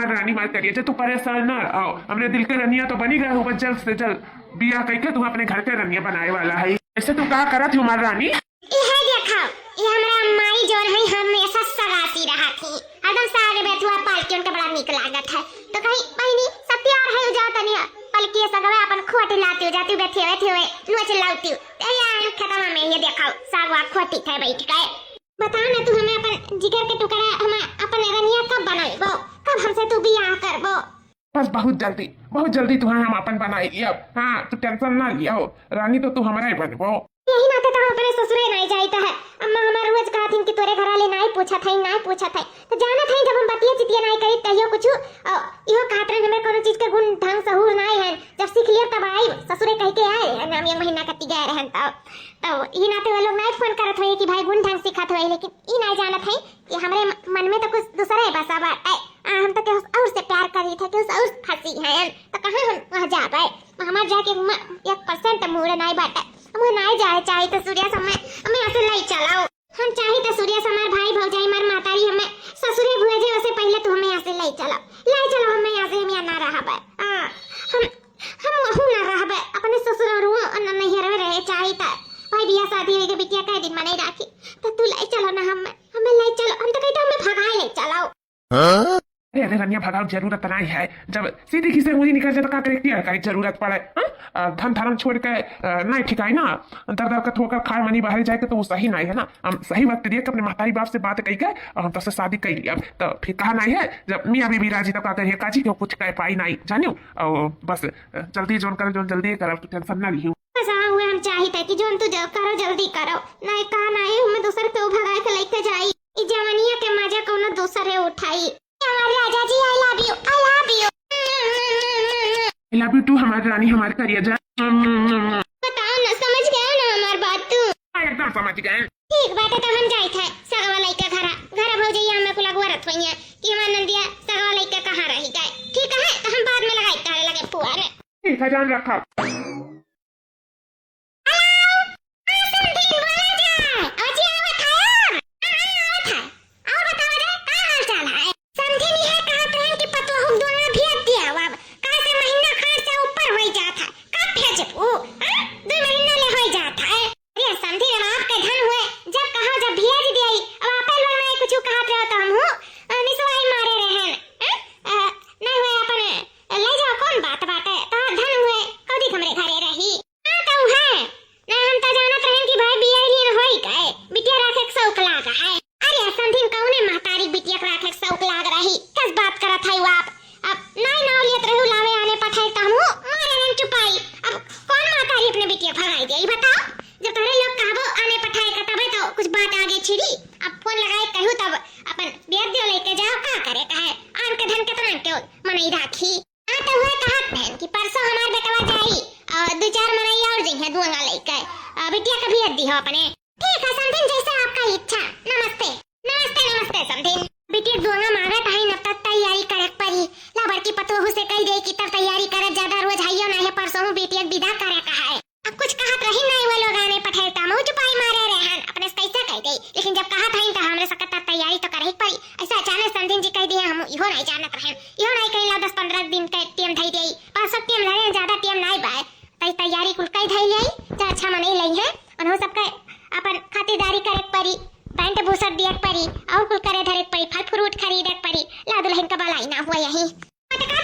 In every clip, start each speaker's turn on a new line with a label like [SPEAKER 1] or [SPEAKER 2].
[SPEAKER 1] हमारे रानी मार करिए जो तू परेशान ना आओ हमरे दिल के रनिया तो बनी गया हो जल्द से जल्द बिया कह के तू अपने घर के रनिया बनाए वाला है ऐसे तू कहा करा थी हमारी रानी
[SPEAKER 2] ये देखो ये हमारा अम्माई जोन है हमेशा सगाती रहा थी एकदम सारे बैठुआ पालकी उनका बड़ा निक लागत है तो कहीं बहनी सत्यार है जाओ तनिया पलकी सगवे अपन खोटी लाती हो जाती बैठी हुए नुआ चिल्लाती हो यार खत्म में ये देखो सागवा खोटी थे बैठ गए बता ना तू हमें अपन जिगर के टुकड़ा हम अपन रनिया कब बनाइबो कब हमसे तू बियाह करबो
[SPEAKER 1] बस बहुत जल्दी तुम्हारा हम अपन बनाएगी अब हाँ तू टेंशन ना लिया हो रानी तो तू हमारा ही बनबो
[SPEAKER 2] यही नाते तो हम अपने ससुरे नहीं जाता है अम्मा हमार रोज कहती कि तोरे घर वाले नहीं पूछा था तो जाना था जब हम बतिया चितिया नहीं करी तहियो कुछ इहो कहत रहे हमें कोनो चीज के गुण ढंग सहूर नहीं है जब सीख लियो तब आई ससुरे कह के आए नाम एक महीना कति गए रहन तो ई नाते वो लोग नहीं फोन करत होए कि भाई गुण ढंग सिखात होए लेकिन ई नहीं जानत है कि हमरे मन में तो कुछ दूसरा है बस अब हम तो और से प्यार करी थे कि और फंसी है तो कहां हम वहां जा पाए हमार जाके 1% मूड नहीं बाटे हम नहीं जाए चाहे तो सूर्या समय हमें ऐसे नहीं चलाओ हम चाहे तो सूर्या समार भाई भौजाई मार मातारी हमें ससुरे भुआ जे वैसे पहले तो हमें ऐसे ले चलो हमें ऐसे में ना रहा बे हम वहु ना रहा बे अपने ससुर और नहीं रहे चाहे ता भाई बियाह शादी होई के बिटिया कह दिन मने राखी तो तू ले चलो ना हमें ले चलो हम तो कहते हमें भगाए ले चलाओ
[SPEAKER 1] अरे रनिया भगाओ जरूरत नहीं है जब सीधी खीसे मुझे निकल जाए तो क्या करे का जरूरत पड़े धन धर्म छोड़ के नहीं ठिकाई ना दर दर का ठोकर खाए मनी बाहर जाए तो वो सही नहीं है ना हम सही वक्त दिए अपने मातारी बाप से बात कही गए और हम तो शादी कर लिया तो फिर कहा नहीं है जब मियाँ बीबी राजी तो क्या करिए काजी को कुछ कह पाई नहीं जानियो और बस जल्दी जोन करो जो जल्दी करो तो टेंशन ना लियो
[SPEAKER 2] हम चाहिए कि जोन तू करो जल्दी करो नहीं कहा नहीं हमें दूसरे के भगाए के लेके जाई ई जवानिया के मजा कोनो दूसरे उठाई हमारे राजा जी I love you
[SPEAKER 1] I love you too हमारी रानी हमारे करिए जा
[SPEAKER 2] बताओ ना समझ गया ना हमारी बात तू
[SPEAKER 1] एकदम समझ गए
[SPEAKER 2] ठीक बात है तो हम जाए थे सगवा लइका घर भौजैया हमें को लगवरत होई है कि हमार नंदिया सगवा लइका कहां रही गए ठीक है तो हम बाद में लगाई तारे लगे फुआ ने
[SPEAKER 1] ठीक है जान रखा बिटिया का भी अद्दी हो अपने ठीक है समथिंग जैसा आपका इच्छा नमस्ते समथिंग बिटिया दुआ मांगत है न तब तैयारी करक पड़ी लाबर की पतोहू से कह दे कि तब तैयारी करत ज्यादा रोज आइयो ना है परसों बिटिया विदा करे का है अब कुछ कहत रही नहीं वो लोग आने पठेलता मुंह चुपाई मारे रहन अपने कैसे कह दे लेकिन जब कहत है तो हमरे सकत तैयारी तो करही पड़ी ऐसा अचानक समथिंग जी कह दिए हम इहो नहीं जानत रहन इहो नहीं कहिला 10-15 दिन के टाइम धई देई पर सब टाइम रहे ज्यादा टाइम नहीं बाय तई तैयारी कुल कई धई लई जा अच्छा मने लई है और सबका अपन खातिरदारी करे पड़ी पैंट बूसट दिए पड़ी और कुल करे धरे पड़ी फल फ्रूट खरीदे पड़ी ला दुल्हन का भलाई ना हुआ यही मटका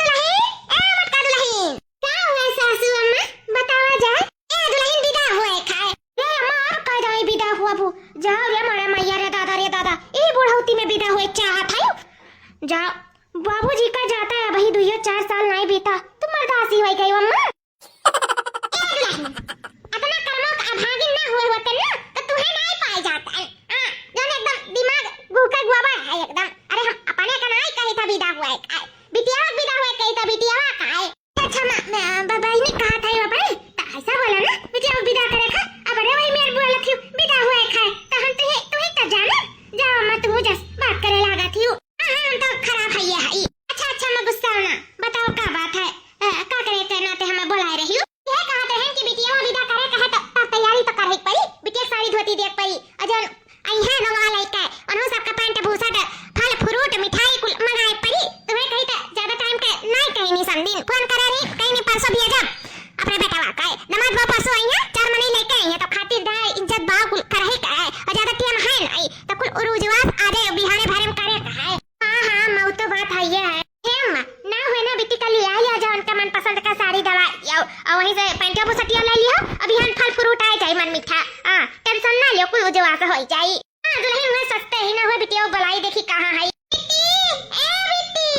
[SPEAKER 1] दुल्हन क्या हुआ सासू अम्मा बताओ जा ए दुल्हन विदा हुए खाए रे अम्मा और कह दो विदा हुआ भू जाओ रे मारा मैया रे दादा ए बुढ़ौती में विदा हुए चाहत है जाओ बाबूजी का जाता है वही 2-4 साल नहीं बीता तुम मर्दासी हो गई अम्मा अपना कर्मों का अभागिन ना हुए होते ना तो तुम्हें नहीं पाई जाता है जन एकदम दिमाग भूखा गुआबा है एकदम अरे हम अपने का नहीं कही था विदा हुआ है बिटिया विदा हुआ कही था बिटिया का है अच्छा बाबा ने कहा था बाबा ऐसा बोला ना बिटिया विदा करे खा अब अरे वही मेरे बोला थी विदा हुआ है तो हम तुम्हें तो जाना जाओ मत वो जस बात करे लगा थी हम तो खराब है ये अच्छा मैं गुस्सा ना बताओ क्या बात है का करे कहना ते हमें बुलाए रही यह कहते हैं कि बिटिया विदा करे कहे तो तैयारी तो करही पड़ी बिटिया साड़ी धोती देख पड़ी अजन आई है नवा लइका और सबका पैंट भूसट फल फ्रूट मिठाई कुल मंगाए पड़ी तुम्हें कही तो जाई। हां दुल्हन हुआ सकते ही ना हुआ बिटिया बुलाई देखी कहां है। बिट्टी ए बिट्टी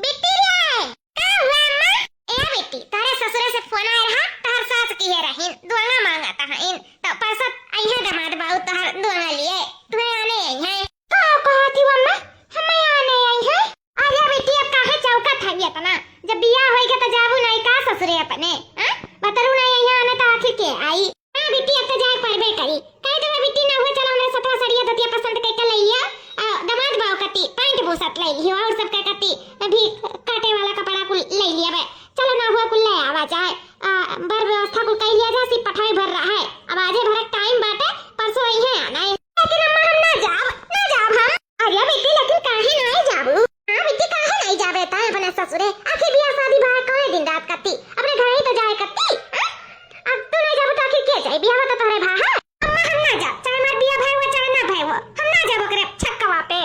[SPEAKER 1] बिट्टी रे का हुआ अम्मा? ए बिट्टी तारे ससुरे से फोन आया रहा तार सास की है रहीन दुआना मांगता है इन तो पैसा आई है दमाद बाऊ तार दुआना लिए तुम्हें आने आई है तो कहती हूं अम्मा हमें आने आई है। अरे बिट्टी अब काहे चौका थाई इतना जब बियाह होएगा तो जाबू नहीं का ससुरे अपने हां बतरू नहीं यहाँ आने तो आखिर के आई। हां बिट्टी अब तो जाए पड़बे करी कह दे बिट्टी ना हुए चलो हमरा सतरा सड़िया दतिया पसंद करके ले लिया दमाद बाऊ कती पैंट बुसत ले लियो और सब का कती अभी काटे वाला कपड़ा कुल ले लिया बे चलो ना हुआ कुल ले आवा जाए बर व्यवस्था कुल कह लिया जा सी पठाई भर रहा है अब आजे भर टाइम बाटे परसों ही है आना है लेकिन अम्मा हम ना जाब हम। अरे बेटी लेकिन काहे नहीं जाबू? हां बेटी काहे नहीं जाबे ता अपने ससुरे आखिर बियाह शादी बाहर कौन दिन रात करती अपने घर ही तो जाए करती अब तू नहीं जाबू तो आखिर के जाए बियाह तो तोरे भा है। अम्मा हम ना जा चाहे हमार बियाह भाई हो चाहे ना भाई हो हम ना जाबो करे छक्का पे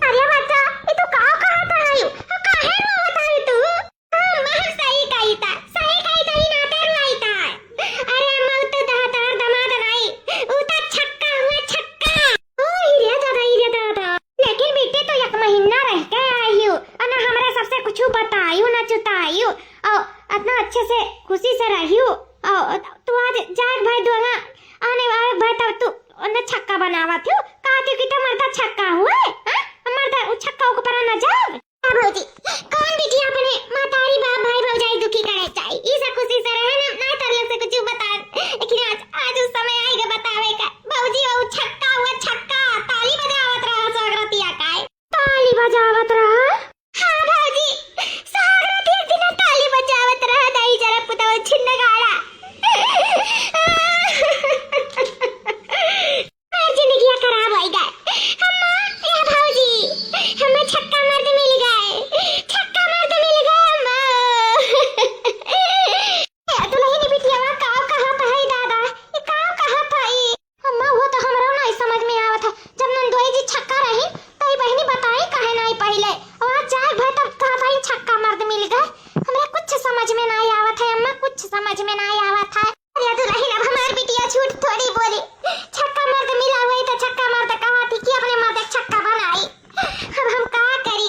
[SPEAKER 1] अरे बच्चा ये तो का कहता है काहे रोवत है तू? हां मैं सही कही था ही ना तेर लाई था। अरे अम्मा तो दातार दमाद नहीं उ तो छक्का हुआ छक्का ओ हीरे दादा लेकिन बेटे तो एक महीना रह के आई हूं और ना हमरे सबसे कुछ बताइयो ना चुताइयो और इतना अच्छे से खुशी से रहियो और तू आज जाग भाई दोना आने वाले भाई तब तू न छक्का बनावा थी कहती कि तो मरदा छक्का हुए हां मरदा उ छक्का को पर ना जा भौजी कौन बिटिया अपने मातारी बाप भाई भौजाई दुखी करे चाहे ई से खुशी से रहे ना ना तरले से कुछ बता लेकिन आज उस समय आएगा बतावे का भौजी वो छक्का हुआ छक्का ताली बजावत रहा स्वागतिया काय ताली बजावत रहा। हां भौजी स्वागतिया दिन ताली बजावत रहा दाई जरा पुता छिन्न गाड़ा जिंदगी खराब हो गई अम्मा ए भौजी हमें छक्का मर्द मिल गए अम्मा ए दुल्हन बिटिया का कहत है दादा ये का कहत है अम्मा वो तो हमरा नहीं समझ में आवत है जब नंदोई जी छक्का रही तई बहनी बताई काहे नहीं पहले और जाग भाई तब कहत है छक्का मर्द मिल गए हमरा कुछ समझ में नहीं आवत है अम्मा कुछ समझ में नहीं आवत है। अरे दुल्हन अब हमार बिटिया झूठ थोड़ी बोली छक्का मर्द मिला हुआ तो छक्का मर्द कहा थी कि अपने मर्द छक्का बनाई अब हम का करी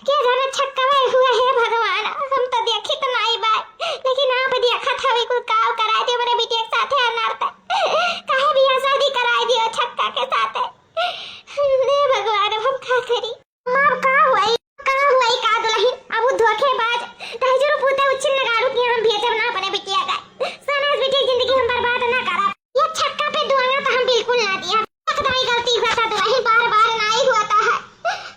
[SPEAKER 1] के जाने छक्का हुआ है भगवान हम तो देखी तो नहीं बात लेकिन आप देखा था वे कुल काव करा दियो मेरे बिटिया के साथ अनारता काहे बियाह शादी करा दियो छक्का के साथ हे भगवान हम का करी मां का हुई का दुल्हन अब धोखेबाज दहजरू पुते उछिन गाड़ू के हम भेजब ना अपने बिटिया का सनास बेटी जिंदगी हम बर्बाद ना करा ये छक्का पे दुआना तो हम बिल्कुल ना दिया एकदम गलती हुआ था दुल्हन बार नहीं होता है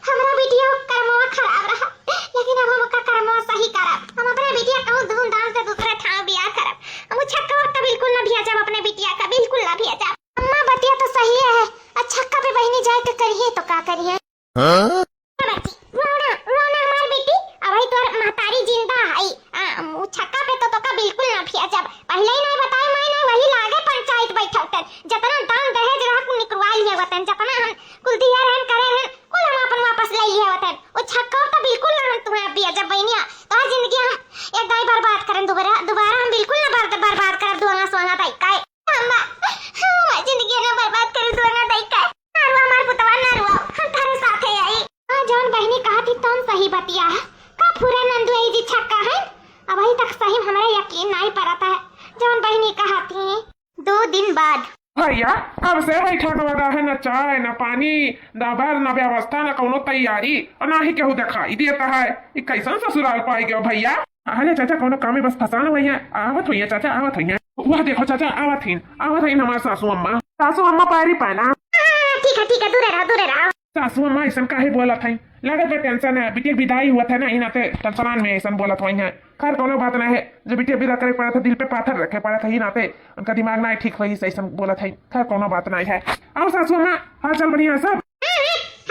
[SPEAKER 1] हमरा बिटिया कर्मवा खराब रहा लेकिन अब हम का कर्मवा सही करब हम अपने बिटिया कहूं धूमधाम से दूसरे ठाव बियाह करब हम छक्का तो बिल्कुल ना भेजब अपने बिटिया का बिल्कुल ना भेजब। अम्मा बतिया तो सही है छक्का पे बहनी जाए तो करिए तो का करिए हां रोना हमार बेटी अभी तोर महतारी जिंदा है छक्का पे तो का बिल्कुल ना भेजब पहले ही नहीं बताए मैंने वही लागे पंचायत बैठल तन जितना दाम दहेज रहा कुल निकलवा लिया वतन जितना हम कुल दिया रहन करे रहन कुल हम अपन वापस ले लिया वतन वो छक्का तो बिल्कुल ना हम तुम्हें भेजब बहनिया तो जिंदगी हम एक दाई बर्बाद करन दोबारा हम बिल्कुल ना बर्बाद कर दुआना सोना दाई काय अम्मा हम जिंदगी ना बर्बाद कर दुआना दाई काय नारुआ मार पुतवा नारुआ हम तारे साथे आई जौन बहनी कहा थी तुम सही बतिया है का पूरा नंदुई जी छक्का है अभी तक सही हमारा यकीन नहीं पड़ता है जौन बहनी कहा थी 2 दिन बाद
[SPEAKER 3] भैया कब से बैठा लगा है न चाय न पानी न बर न व्यवस्था न कोनो तैयारी और ना ही केहू दिखाई देता है ये कैसन ससुराल पाई गयो भैया। अरे चाचा कोनो काम में बस फंसान हुई है आवत हुई है चाचा आवत हुई है वह देखो चाचा आवत हिन हमारे सासू अम्मा पैरी पहना
[SPEAKER 1] ठीक है दूर रहो
[SPEAKER 3] सासू अम्मा ऐसा काहे बोलत है लागत में टेंशन है बिटिया विदाई हुआ था ना ही नाते टेंशन में ऐसा बोलत हुई है खैर कोनो बात नहीं है जो बिटिया विदा करे पड़ा था दिल पे पाथर रखे पड़ा था ही नाते उनका दिमाग ना ठीक हुई ऐसा बोलत है खैर कोनो बात नहीं है। आओ सासू अम्मा हाल चाल बढ़िया सब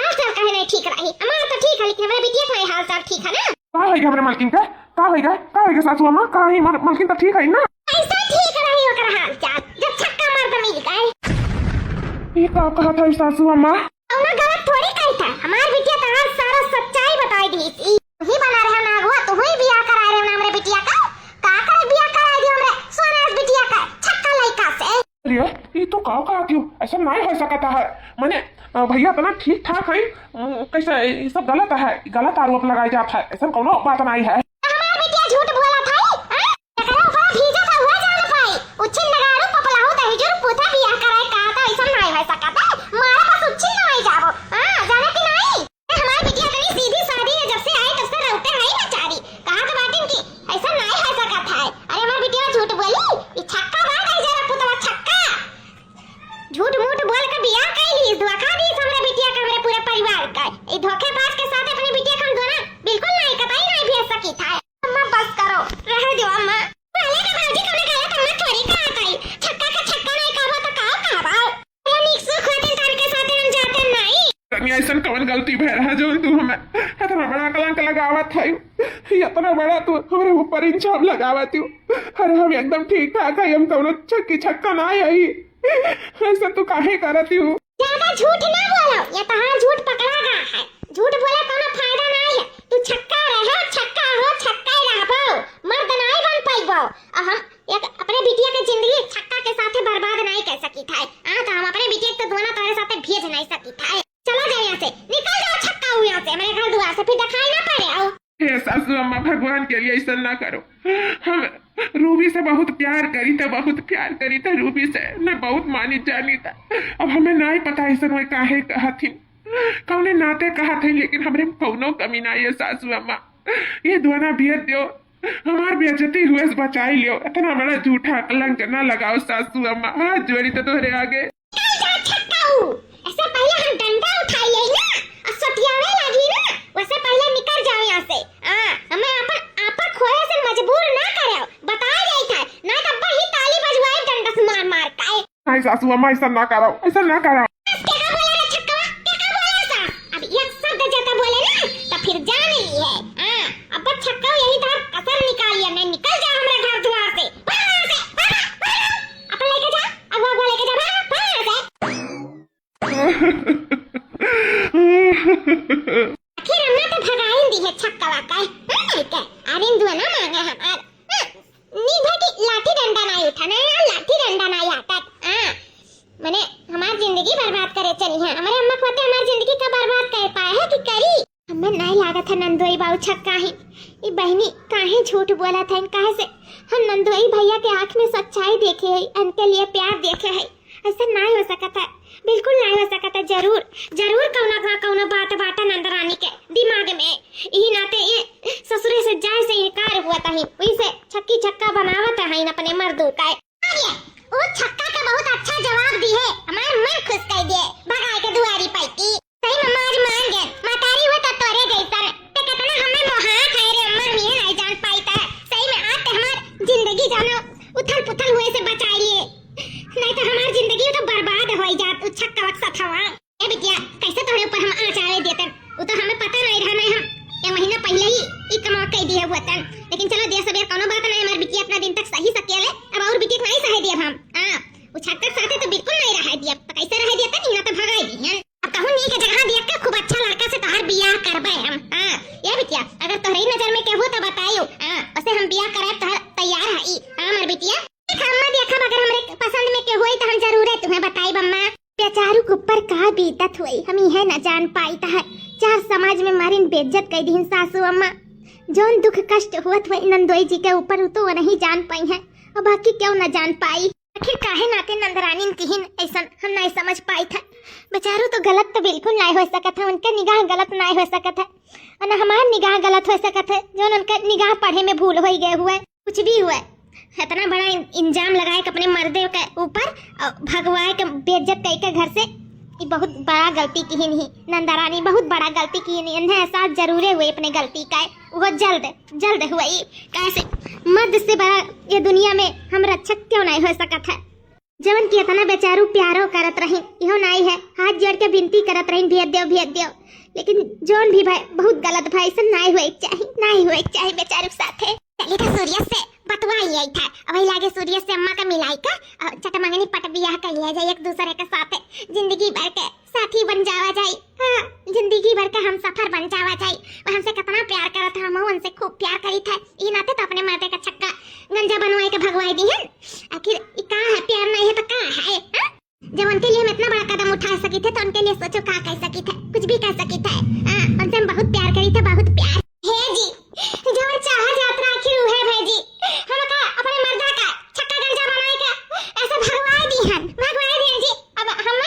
[SPEAKER 1] हाल चाल काहे नहीं ठीक रही हमारा तो ठीक है लेकिन हमारे बिटिया का हाल चाल ठीक है ना
[SPEAKER 3] का होई हमरे मलकिन का होई सासू अम्मा का ही मलकिन तो ठीक है ना
[SPEAKER 1] ऐसा ठीक रही ओकर हाल चाल जब छक्का मार मिल गए
[SPEAKER 3] ये का कहा था सासू अम्मा
[SPEAKER 1] ना गलत थोड़ी कही था हमार बिटिया तो आज सारा सच्चाई बताई दी थी ही बना रहा ना हुआ तो हुई बियाह करा रहे ना हमरे बिटिया का
[SPEAKER 3] नहीं हो सकता है। मैंने भैया तना ठीक ठाक है, कैसे ये सब गलत है, गलत आरोप लगाया जाता है, ऐसा कोनो बात नहीं है।
[SPEAKER 2] हमार बेटिया झूठ बोला था एकरा ऊपर भीजा था हुआ जान पाई उच्छिन लगारू पपलाहू दहेजर पोता बियाह कराए का था ऐसा नहीं हो सकता मारा पास उच्छिन नहीं जाबो हां जाने की नहीं हमार बेटिया कनी सीधी सादी है, जब से आई तब से रहते है बेचारी कहा तो बातिन की ऐसा नहीं हो सकता है। अरे हमार बेटिया झूठ बोली ई छक्का बात है जरा पुतवा छक्का झूठ मूठ बोल के बियाह कैली धोखा दी हमरा बेटिया के हमरे पूरे परिवार का ई धोखेबाज के साथ अपनी बेटिया हम दोनों बिल्कुल नहीं कतई नहीं भेज सकी था। अम्मा बस करो रह दो अम्मा पहले के भाजी कने गलत अम्मा थोड़ी कहा गई छक्का का छक्का नहीं कहबो तो कहबो ये निक सुख होते तार के साथ हम जाते नहीं
[SPEAKER 3] तनी ऐसा कौन गलती भय रहा जो तू हमें इतना बड़ा कलंक लगावत है, इतना बड़ा तू हमारे ऊपर इंजाम लगावत हो। अरे हम एकदम ठीक ठाक है, हम कौनो छक्का ना आई ऐसा तू काहे करती हो।
[SPEAKER 2] ज्यादा झूठ ना बोलो ये तहां झूठ पकड़ा गया है, झूठ बोले कोनो फायदा नहीं है। तू छक्का रहो छक्का हो छक्का ही रहबो मर्द नहीं बन पाइबो। एक अपने बिटिया के जिंदगी छक्का के साथे बर्बाद नहीं कर सकी था तो हम अपने बिटिया के दोनों तोरे साथे भेज नहीं सकी था। चलो जाओ यहाँ से निकल जाओ छक्का हुआ से मेरे घर द्वार से फिर दिखाई ना पड़े आओ।
[SPEAKER 3] हे सासू अम्मा भगवान के लिए ऐसा ना करो, हम रूबी से बहुत प्यार करी था, बहुत प्यार करी था रूबी से, मैं बहुत मानी जानी था। अब हमें नहीं पता ऐसा मैं काहे कहा थी कौने नाते कहा थे, लेकिन हमरे कौनो कमी नहीं है सासू अम्मा। ये दोना बेच दो हमार बेइज्जती हुए से बचाई लियो, इतना बड़ा झूठा कलंक ना लगाओ सासू अम्मा, हाथ जोड़ी तो तोहरे आगे।
[SPEAKER 2] ऐसे पहले हम डंडा उठाई ले ना और सटियावे लगी ना वैसे पहले निकल जाओ यहाँ से। हमें आपन खोए से मजबूर ना करो बताया जाई था ना तब ही ताली बजवाए डंडा से मार मार के।
[SPEAKER 3] नहीं सासू अम्मा ऐसा ना करो, ऐसा ना करो।
[SPEAKER 2] क्या बोले रे छक्का क्या बोला सा अब एक शब्द जता बोले ना तो फिर जान ली है। अब छक्का यही था कसर निकाल लिया मैं निकल जा हमारे घर द्वार से अपन लेके जा अगवा लेके जा आखिर हमने तो भगाई दी है छक्का वाका है क्या आरिन दुआ ना मांगा हमार नी भाटी लाठी डंडा नहीं उठाना है लाठी डंडा नहीं आता मैंने हमारी जिंदगी बर्बाद करे चली है। हमारे अम्मा कहते हमारी जिंदगी का बर्बाद कर पाए है कि करी हमें नहीं लगा था नंदोई बाबू छक्का है ये बहनी काहे झूठ बोला था काहे से हम नंदोई भैया के आंख में सच्चाई देखे है उनके लिए प्यार देखे है ऐसा नहीं हो सका था बिल्कुल नहीं हो सका था। जरूर जरूर कौना बात बाटा नंदरानी के दिमाग में यही नाते ये ससुरे से जाए से इनकार हुआ था ही वैसे छक्की छक्का बनावत है अपने मर्दों का वो छक्का का बहुत अच्छा जवाब दी है हमारे मन खुश कर दिए भगाए के दुआरी पैकी सही मम्मा आज मान गए मतारी हुआ तो तोरे जैसा ते कितना हमें मोहा है रे अम्मा मैं नहीं जान पाई था सही में आज हमार जिंदगी जानो उथल पुथल हुए से बचाई लिए नहीं तो हमारी जिंदगी तो बर्बाद हो जात उ छक्का वक्सा था ए बिटिया कैसे तोरे ऊपर हम आचारे देते वो तो हमें पता नहीं रहा हम एक महीना पहले ही ई कमा कह दिए हुआ था लेकिन चलो देर सबेर कोनो बात नहीं हमारी बिटिया इतना दिन तक सही सकेले अब और बिटिया नहीं सह दिए हम वो छक्का साथे तो बिल्कुल नहीं रह दिया तो कैसे रह दिया था नहीं तो भगाई दी हैं अब कहूं नहीं के जगह देख के खूब अच्छा लड़का से तोहर बियाह करबे हम ये बिटिया अगर तोहरी नजर में केहू तो बताइयो वैसे हम बियाह करे तो तैयार है ई हमार बिटिया अम्मा देखा अगर हमरे पसंद में के होई तो हम जरूर है तुम्हें बताई बम्मा बेचारू के ऊपर का बीतत हुई हम यह न जान पाई था चार समाज में मारिन बेइज्जत कर दी सासू अम्मा जोन दुख कष्ट हुआ नंदोई जी के ऊपर तो नहीं जान पाई है और बाकी क्यों न जान पाई आखिर काहे नाते नंदरानी किहिन ऐसा हम नहीं समझ पाई था बेचारू तो गलत तो बिल्कुल नहीं हो सका था उनका निगाह गलत नहीं हो सका था और न हमार निगाह गलत हो सका था जो उनका निगाह पढ़े में भूल हो गए हुए कुछ भी हुआ इतना बड़ा इंजाम लगाए कि अपने मर्दे के ऊपर भगवाए के बेइज्जत करके घर से ये बहुत बड़ा गलती की ही नहीं नंदरानी बहुत बड़ा गलती की नहीं इन्हें एहसास जरूर हुए अपने गलती का वो जल्द हुआ ये कैसे मर्द से बड़ा ये दुनिया में हम रक्षक क्यों नहीं हो सका था जवन की इतना बेचारू प्यारो करत रही इहो नहीं है हाथ जोड़ के विनती करत रही भेज दियो लेकिन जोन भी भाई बहुत गलत भाई सब नहीं हुए चाहिए बेचारू साथे चली था सूर्य से बतवा यही था अब लागे सूर्य से अम्मा का मिलाई का चटमंगनी पट बियाह कर लिया जाए एक दूसरे के साथ जिंदगी भर के साथी बन जावा जाए जिंदगी भर के हम सफर बन जावा जाए वो हमसे कितना प्यार करा था हम उनसे खूब प्यार करी था ये नाते तो अपने मर्दे का छक्का गंजा बनवाए के भगवाई दी है आखिर का है प्यार नहीं है तो का है
[SPEAKER 1] जब उनके लिए हम इतना बड़ा कदम उठा सकी थे तो उनके लिए सोचो क्या कह सकी थे, कुछ भी कह सकी थे। उनसे हम बहुत प्यार करी थे, बहुत प्यार है जी। जो चाह यात्रा आखिर है भाई जी, हम का अपने मर्दा का छक्का गंजा बनाए का ऐसे भगवाई दी हैं जी। अब हम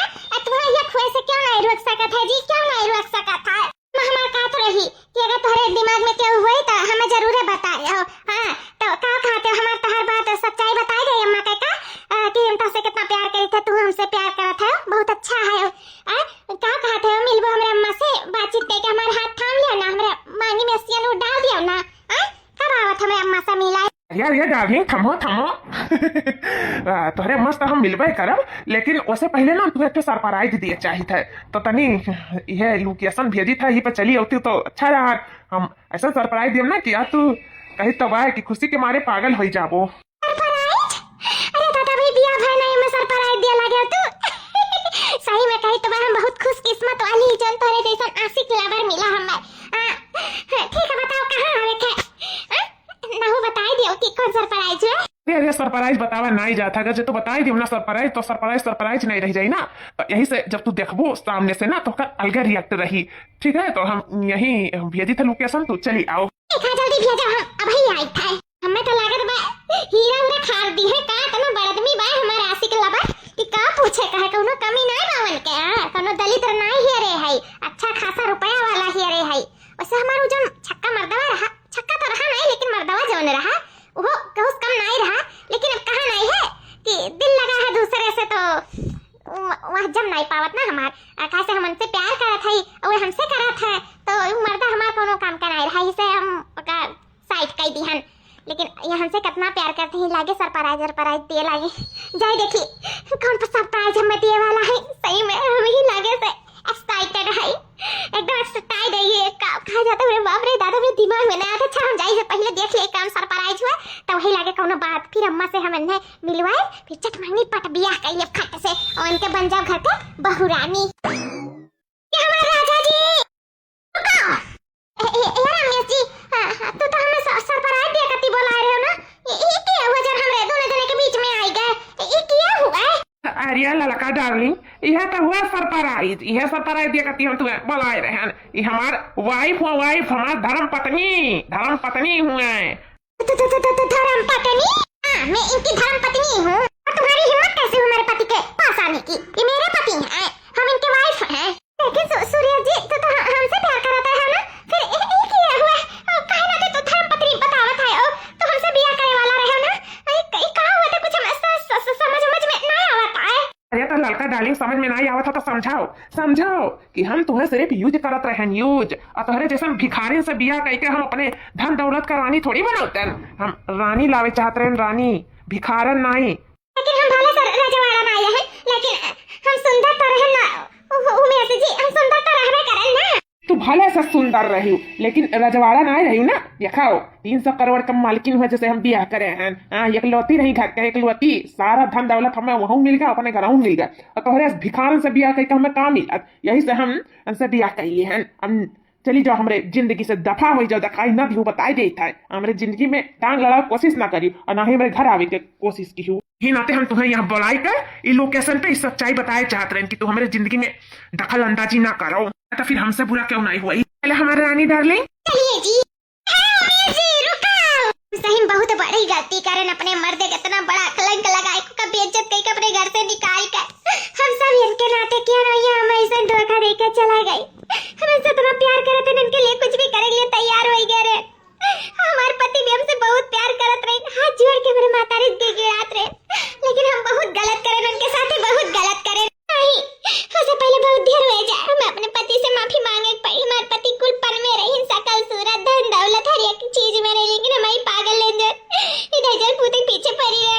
[SPEAKER 1] तुम्हारा ये खोए से क्यों नहीं रोक सकत है जी, क्यों नहीं रोक सकत है। हमार का तो रही कि अगर तुम्हारे दिमाग में क्या हुआ तो हमें जरूर बताए हो। हां तो का कहते हो, हमार तहर बात सच्चाई बताई गई अम्मा का कि हम तुमसे कितना प्यार करी थे, तू हमसे प्यार करत है, बहुत अच्छा है। का कहते हो मिलबो हमरे अम्मा से बातचीत करके हमारे हाथ थाम लियो ना, हमरे मांगी में सियान डाल दियो ना। कब आवत हमें अम्मा से मिला
[SPEAKER 3] यार डार्लिंग थमो तोहरे मस्त हम मिलबे करब, लेकिन उससे पहले ना तुहे के सरप्राइज दिए चाहिए थे। तो तनी यह लोकेशन भेजी था, ये पे चली होती तो अच्छा रहा। हम ऐसा सरप्राइज दिए ना कि यार तू कहीं तो बाय कि खुशी के मारे पागल हो जाबो।
[SPEAKER 1] सरप्राइज? अरे दादा भाई बिया भाई नहीं मैं सरप्राइज दिया लगे तू। सही में कही तो हम बहुत खुश किस्मत वाली जन तोरे जैसा आशिक लवर मिला हमें। ठीक है बताओ कहां आवे थे? ना हो बताई दियो कि कौन सरप्राइज है।
[SPEAKER 3] अरे सरप्राइज बतावा नहीं जाता, अगर तो बताई दियो ना सरप्राइज तो सरप्राइज नहीं रह जाई ना। तो यही से जब तू देखबो सामने से ना तो का अलग रिएक्ट रही। ठीक है तो हम यही भेजी थे लोकेशन, तो चली आओ।
[SPEAKER 1] ठीक है जल्दी भेजो, हम अभी आई थे। हमें तो लागत बा हीरा उरा खार दी है का तनो बड़दमी बा हमारे आशिक लवर कि का पूछे कहे कोनो कमी नहीं बावन के। कोनो दलित नहीं है रे है, अच्छा खासा रुपया वाला ही रे है। वैसे हमारो जो छक्का मर्दवा रहा, छक्का तो रहा नहीं लेकिन मर्दवा जौन रहा वो बहुत कम नहीं रहा। लेकिन अब कहा नहीं है कि दिल लगा है दूसरे से तो वह जम नहीं पावत ना हमार। कैसे हम उनसे प्यार करत है और हमसे करत है तो मर्दा हमार कोनो काम का नहीं रहा, इसे हम का साइड कर दी हन। लेकिन ये हमसे कितना प्यार करते हैं, लागे सरप्राइज दिए लागे। जाए देखी कौन सा सरप्राइज हमें दिए वाला है। सही में हम ही लागे से एक्साइटेड है, एकदम एक्साइटेड है। ये कहा जाता है बाप रे दादा मेरे दिमाग में नहीं आता। अच्छा हम जाए से पहले देख ले काम सरप्राइज हुआ तो वही लागे कोनो बात। फिर अम्मा से हम इन्हें मिलवाए, फिर चट मंगनी पट बियाह कइले खट से और इनके बन जाओ घर के बहू रानी। ये हमारे राजा जी यार रमेश जी, तू तो हमें सरप्राइज दिया कती बोला रहे हो ना। ये क्या हुआ जब हमरे दोनों जने के बीच में आई गए, ये क्या हुआ है?
[SPEAKER 3] अरे ललका डार्लिंग यह तो हुआ सरप्राइज, यह सरप्राइज दिया करती हम तुम्हें बुलाए रहे हैं। ये हमार वाइफ हमार धर्म पत्नी हुए।
[SPEAKER 1] धर्म पत्नी? मैं इनकी धर्म पत्नी हूँ और तुम्हारी हिम्मत कैसे हमारे पति के पास आने की? ये मेरे पति हैं, हम इनके वाइफ हैं। लेकिन सूर्य जी तो हमसे प्यार करता है ना, फिर ये क्या हुआ? कहे ना तो धर्म पत्नी बतावत है तो हमसे बियाह करे वाला रहे ना। ये कहा हुआ था कुछ समझ में नहीं आवता है।
[SPEAKER 3] अरे तो लड़का डार्लिंग समझ में नहीं आवत था तो समझाओ कि हम तुम्हें सिर्फ यूज करत रहे यूज, और तुम्हारे जैसा भिखारी से बियाह करके हम अपने धन दौलत का रानी थोड़ी बनौते। हम रानी लावे चाहते हैं, रानी भिखारन नहीं।
[SPEAKER 1] लेकिन हम भले रजवाड़ा नहीं है, लेकिन हम सुंदर तो रहे ना उमेश जी, हम सुंदर तो रहबे करें ना।
[SPEAKER 3] तू भले से सुंदर रही लेकिन रजवाड़ा नहीं रही ना। देखाओ 300 करोड़ का मालकिन हुआ जैसे हम बियाह करे हैं। एकलौती रही घर के, एकलौती सारा धन दौलत हमें वहाँ मिल गया, अपने घर मिल गया, और तोहरे भिखारन से बियाह करके हमें काम मिला। यही से हम उनसे बियाह कर लिए हैं। हम चली जाओ हमरे जिंदगी से दफा हो जाओ, दिखाई न दी बताई देता है। हमारे जिंदगी में टांग लड़ा कोशिश ना करी और ना ही मेरे घर आवे के कोशिश की हूँ। ही नाते हम तुम्हें यहाँ बुलाई कर इस लोकेशन पे इस सच्चाई बताए चाहते रहे कि तू हमारे जिंदगी में दखल अंदाजी ना करो, तो फिर हमसे बुरा क्यों नहीं हुआ। पहले हमारे रानी डार्लिंग
[SPEAKER 1] चलिए जी। जी रुको, सही बहुत बड़ी गलती करन, अपने मर्दे का इतना बड़ा कलंक लगाए को कभी इज्जत कई अपने घर से निकाल कर हम सब इनके नाते क्यों नहीं हम ऐसा धोखा देकर चला गई। हम इनसे इतना प्यार करते हैं, इनके लिए कुछ भी करने के लिए तैयार हो गए रे। हमारे पति भी हमसे बहुत प्यार करत रहे, हाथ जोड़ के मेरे माता रे गिड़गिड़ात रहे, लेकिन हम बहुत गलत करें, उनके साथ ही बहुत गलत करें। नहीं उससे पहले बहुत देर हो जाए, हम अपने पति से माफी मांगे पड़ी। हमारे पति कुल पन में रही, सकल सूरत धन दौलत हर एक चीज में रही, लेकिन हमारी पागल लेंजर इधर जल पूते पीछे पड़ी रहे।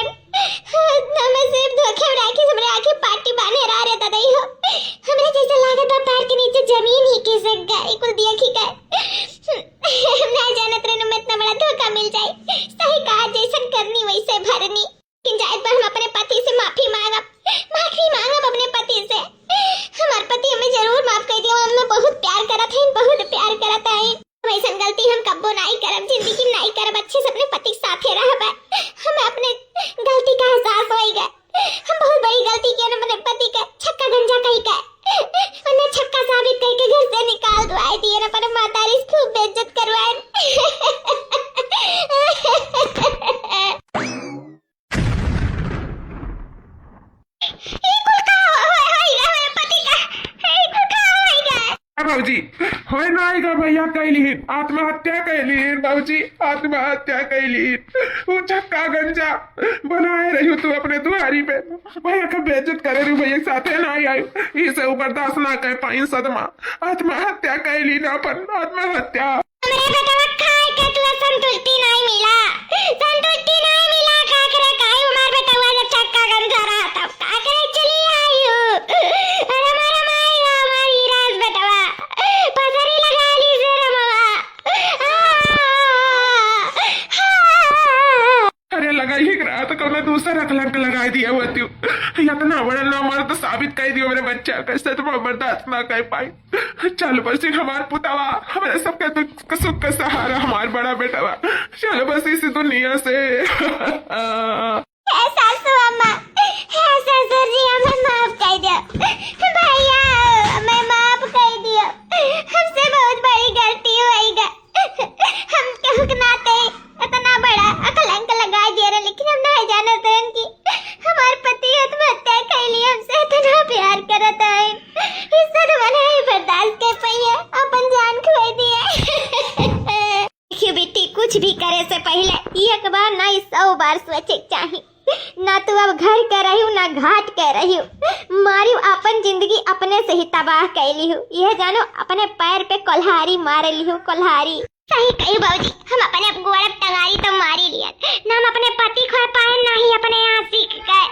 [SPEAKER 3] बाबूजी होय नाही का भैया कैलीन आत्महत्या कैलीन बाबूजी आत्महत्या कैलीन वो चक्का गंजा बनाए रही तू अपने दुआरी पे भैया का बेइज्जत करे रही भैया साथे ना आई इसे बर्दाश्त ना कर पाई सदमा आत्महत्या कैलीन अपन आत्महत्या
[SPEAKER 1] हमरे बेटवा खाए के तू संतुष्टि नहीं मिला का करे काई हमार बेटवा जब चक्का गंजा रहा तब का करे चली आई हो अरे मारा माई हमारी राज बेटवा पसरी लगा ली से
[SPEAKER 3] अरे लगाई ही रहा तो कौन दूसरा कलंक लगा दिया हुआ तू इतना बड़ा ना मर्द साबित कर दियो मेरे बच्चा कैसे तुम बर्दाश्त ना कर पाई चल बस हमार पुतवा हमारे सबके दुख सुख का सहारा हमार बड़ा बेटवा चल बस इस दुनिया से
[SPEAKER 1] सासू अम्मा ससुर जी हमें माफ कर दिया भैया हमें माफ कर दिया हमसे बहुत बड़ी गलती हुई हम क्यों नाते इतना बड़ा कलंक लगा दिया लेकिन हम नहीं जानते कि हमारे पति आत्महत्या कर ली हमसे इतना प्यार करता है इस सदमा बर्दाश्त कर पाई है अपन जान खो दिया देखियो बेटी कुछ भी करे से पहले एक बार ना 100 बार सोचे चाहिए ना तू अब घर कर रही हूँ ना घाट कर रही हूँ मारी अपन जिंदगी अपने से ही तबाह कर ली हूँ यह जानो अपने पैर पे कोल्हारी मार ली हूँ कोल्हारी सही कही बाबूजी हम अपने गोड़ब टंगारी तो मारी लिया ना हम अपने पति खो पाए ना ही अपने यहाँ सीख गए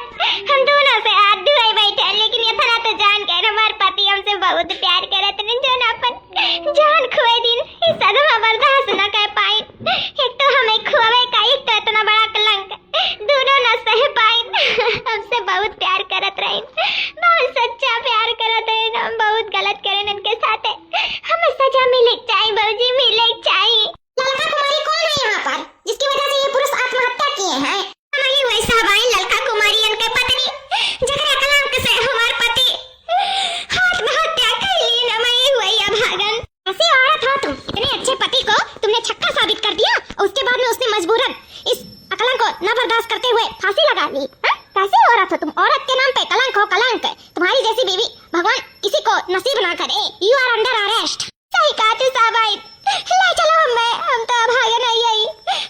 [SPEAKER 1] हम दोनों से हाथ धुए बैठे लेकिन इतना तो जान के हमारे पति हमसे बहुत प्यार करते हैं जो ना अपन जान खोए दिन इस सदमा बर्दाश्त न कर पाए एक तो हमें खोवे का एक तो इतना बड़ा कलंक दोनों न सह पाए हमसे बहुत प्यार करत रहे बहुत सच्चा प्यार करत रहे हम बहुत गलत करे उनके साथ हमें सजा मिले चाहिए बाबूजी मिले चाहिए ललका कुमारी कौन है यहाँ पर जिसकी वजह से ये पुरुष आत्महत्या किए हैं हमारी वैसा भाई ललका कुमारी उनके पत्नी जगरा कलंक से हमारे पति आत्महत्या कर ली न मैं हुई भागन ऐसी औरत हो तुम इतने अच्छे पति को तुमने छक्का साबित कर दिया और उसके बाद में उसने मजबूरन इस कलंक को न बर्दाश्त करते हुए फांसी लगा ली कैसी औरत हो तुम औरत के नाम पे कलंक हो कलंक तुम्हारी जैसी बीवी भगवान किसी को नसीब ना करे यू आर अंडर अरेस्ट सही कहा तू साहब ले चलो हम तो भागे नहीं आई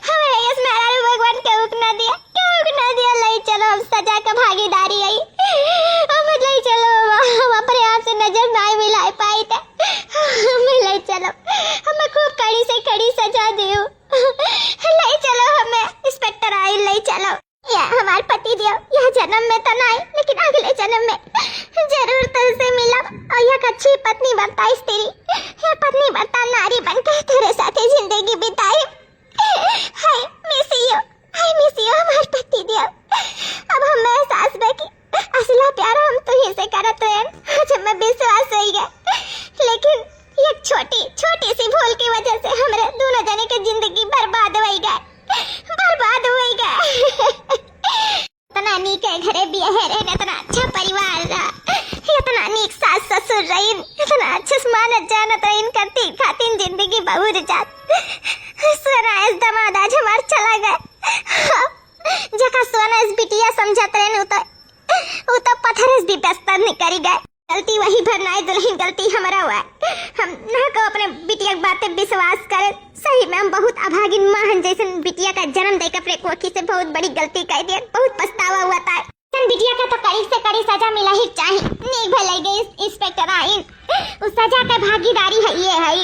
[SPEAKER 1] हमें इस मेरा भगवान के हुक्म ना दिया ले चलो हम सजा का भागीदारी आई हम ले चलो हम अपने आप से नजर नहीं मिला पाई थे हमें ले चलो हमें खूब कड़ी से कड़ी सजा दियो ले चलो हमें इंस्पेक्टर आई ले चलो यह हमारे पति दियो यह जन्म में तो नहीं लेकिन अगले जन्म में जरूर तुझसे मिला और यह अच्छी पत्नी बनता तेरी यह पत्नी बनता नारी बनकर तेरे साथ जिंदगी बिताई हाय मिस यू हमारे पति दियो अब हमें एहसास है कि असला प्यार हम तुझे से करत हैं जब मैं विश्वास हो गया लेकिन एक छोटी सी भूल की वजह से हमारे दोनों जने की जिंदगी बर्बाद हो गई इतना नीक घरे बिया है इतना अच्छा परिवार रहा इतना नीक सास ससुर रही इतना अच्छे से मानत जानत रही करती खातिन जिंदगी बहुत जात सोना इस दमाद आज हमार चला गए जका सोना इस बिटिया समझत रहे वो तो पत्थर इस दिपस्तर नहीं करी गए गलती वही भरनाई दुल्हन गलती हमारा हुआ हम ना को अपने बिटिया की बातें विश्वास करें सही में हम बहुत अभागिन मां हैं जैसे बिटिया का जन्म देकर अपने कोखी से बहुत बड़ी गलती कर दी बहुत पछतावा हुआ था बिटिया का तो कड़ी से कड़ी सजा मिला ही चाहिए नहीं भलाई गई इंस्पेक्टर आइन उस सजा का भागीदारी है ये है